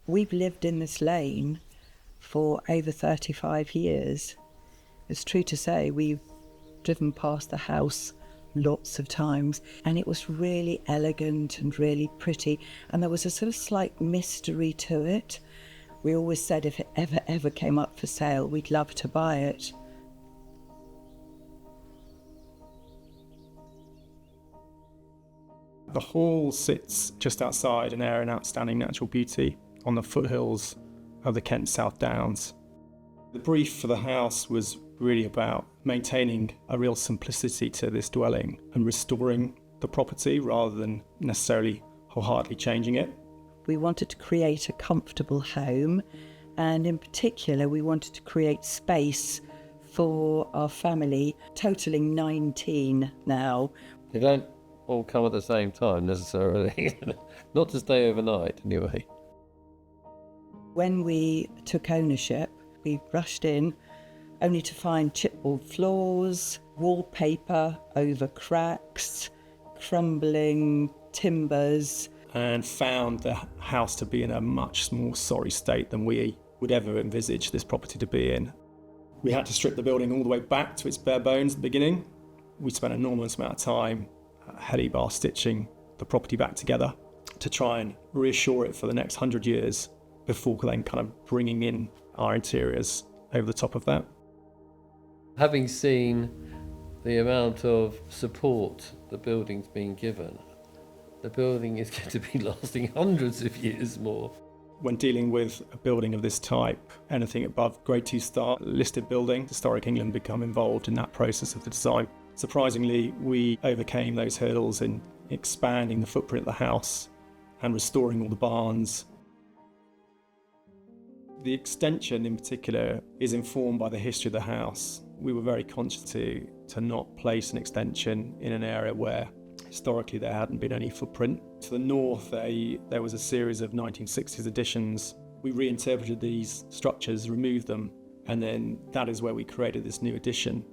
We've lived in this lane for over 35 years. It's true to say we've driven past the house lots of times, and it was really elegant and really pretty, and there was a sort of slight mystery to it. We always said if it ever came up for sale, we'd love to buy it. The hall sits just outside an area of outstanding natural beauty on the foothills of the Kent South Downs. The brief for the house was really about maintaining a real simplicity to this dwelling and restoring the property rather than necessarily wholeheartedly changing it. We wanted to create a comfortable home, and in particular we wanted to create space for our family, totaling 19 now. They don't all come at the same time necessarily, not to stay overnight anyway. When we took ownership, we rushed in only to find chipboard floors, wallpaper over cracks, crumbling timbers. And found the house to be in a much more sorry state than we would ever envisage this property to be in. We had to strip the building all the way back to its bare bones at the beginning. We spent an enormous amount of time heli-bar stitching the property back together to try and reassure it for the next 100 years before then kind of bringing in our interiors over the top of that. Having seen the amount of support the building's been given, the building is going to be lasting hundreds of years more. When dealing with a building of this type, anything above Grade 2 star listed building, Historic England become involved in that process of the design. Surprisingly, we overcame those hurdles in expanding the footprint of the house and restoring all the barns. The extension in particular is informed by the history of the house. We were very conscious to not place an extension in an area where historically there hadn't been any footprint. To the north, there was a series of 1960s additions. We reinterpreted these structures, removed them, and then that is where we created this new addition.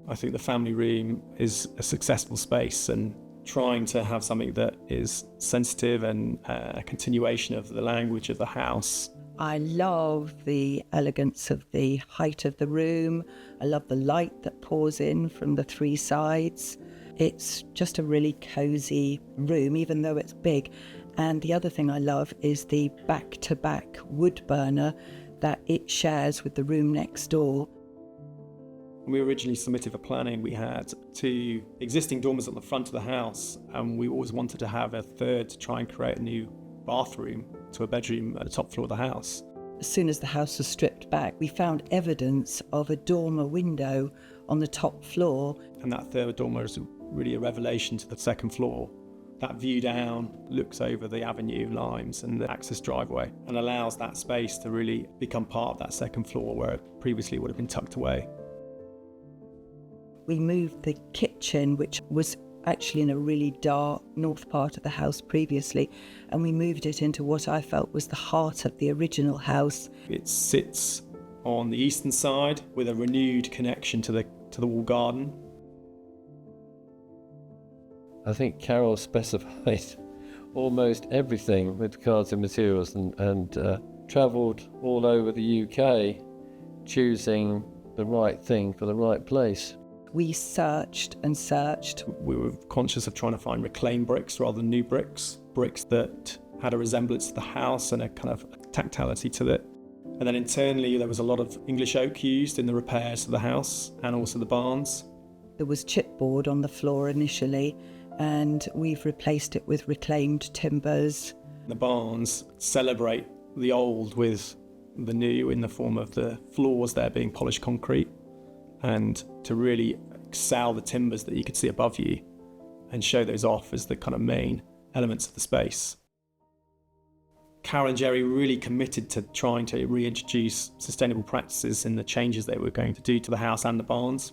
I think the family room is a successful space, and trying to have something that is sensitive and a continuation of the language of the house. I love the elegance of the height of the room. I love the light that pours in from the three sides. It's just a really cosy room, even though it's big. And the other thing I love is the back-to-back wood burner that it shares with the room next door. When we originally submitted for planning, we had 2 existing dormers at the front of the house, and we always wanted to have a third to try and create a new bathroom to a bedroom at the top floor of the house. As soon as the house was stripped back, we found evidence of a dormer window on the top floor. And that third dormer is really a revelation to the second floor. That view down looks over the avenue, limes and the access driveway, and allows that space to really become part of that second floor where it previously would have been tucked away. We moved the kitchen, which was actually in a really dark north part of the house previously, and we moved it into what I felt was the heart of the original house. It sits on the eastern side with a renewed connection to the wall garden. I think Carol specified almost everything with regards to materials and travelled all over the UK choosing the right thing for the right place. We searched and searched. We were conscious of trying to find reclaimed bricks rather than new bricks that had a resemblance to the house and a kind of tactility to it. And then internally there was a lot of English oak used in the repairs to the house and also the barns. There was chipboard on the floor initially, and we've replaced it with reclaimed timbers. The barns celebrate the old with the new in the form of the floors there being polished concrete, and to really excel the timbers that you could see above you and show those off as the kind of main elements of the space. Carol and Jerry were really committed to trying to reintroduce sustainable practices in the changes they were going to do to the house and the barns.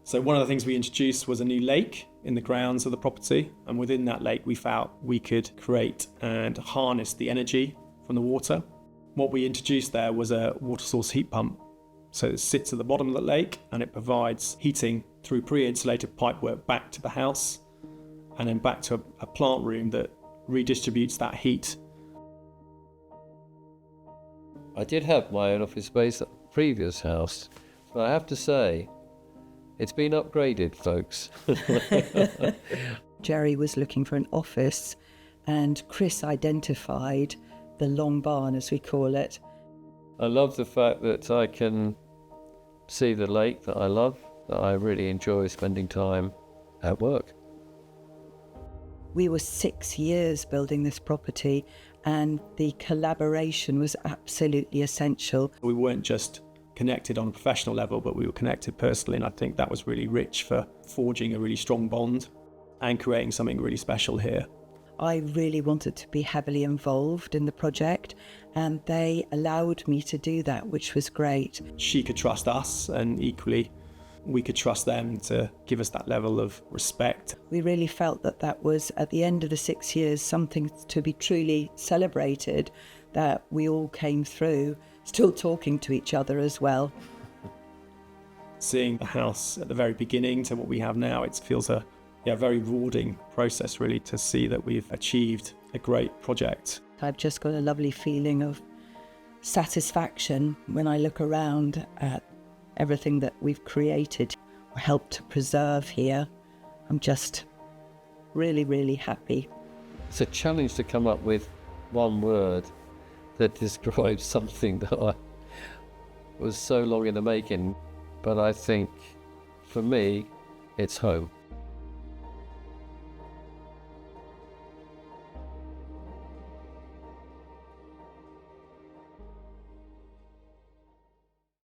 So one of the things we introduced was a new lake in the grounds of the property, and within that lake we felt we could create and harness the energy from the water. What we introduced there was a water source heat pump. So it sits at the bottom of the lake and it provides heating through pre-insulated pipework back to the house and then back to a plant room that redistributes that heat. I did have my own office space at the previous house, but I have to say, it's been upgraded, folks. Jerry was looking for an office, and Chris identified the long barn, as we call it. I love the fact that I can see the lake that I love, that I really enjoy spending time at work. We were 6 years building this property, and the collaboration was absolutely essential. We weren't just connected on a professional level, but we were connected personally, and I think that was really rich for forging a really strong bond and creating something really special here. I really wanted to be heavily involved in the project, and they allowed me to do that, which was great. She could trust us, and equally we could trust them to give us that level of respect. We really felt that that was, at the end of the 6 years, something to be truly celebrated, that we all came through, still talking to each other as well. Seeing the house at the very beginning to what we have now, it feels a very rewarding process, really, to see that we've achieved a great project. I've just got a lovely feeling of satisfaction when I look around at everything that we've created or helped to preserve here. I'm just really, really happy. It's a challenge to come up with one word that describes something that was so long in the making, but I think for me, it's home.